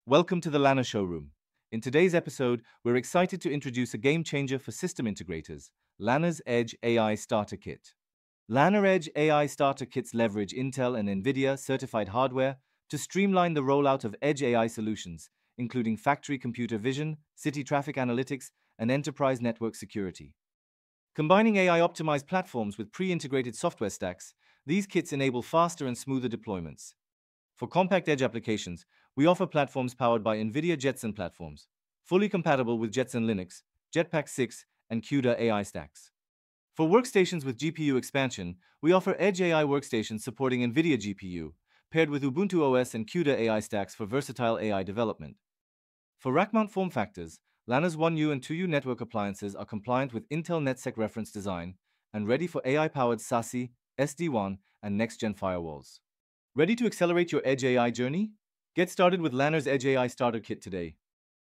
Welcome to the Lanner Showroom. In today's episode, we're excited to introduce a game changer for system integrators, Lanner's Edge AI Starter Kit. Lanner Edge AI Starter Kits leverage Intel and NVIDIA certified hardware to streamline the rollout of Edge AI solutions, including factory computer vision, city traffic analytics, and enterprise network security. Combining AI-optimized platforms with pre-integrated software stacks, these kits enable faster and smoother deployments. For compact edge applications, we offer platforms powered by NVIDIA Jetson platforms, fully compatible with Jetson Linux, Jetpack 6, and CUDA AI stacks. For workstations with GPU expansion, we offer Edge AI workstations supporting NVIDIA GPU, paired with Ubuntu OS and CUDA AI stacks for versatile AI development. For rack-mount form factors, Lanner's 1U and 2U network appliances are compliant with Intel NetSec reference design and ready for AI-powered SASE, SD-WAN, and next-gen firewalls. Ready to accelerate your Edge AI journey? Get started with Lanner's Edge AI Starter Kit today.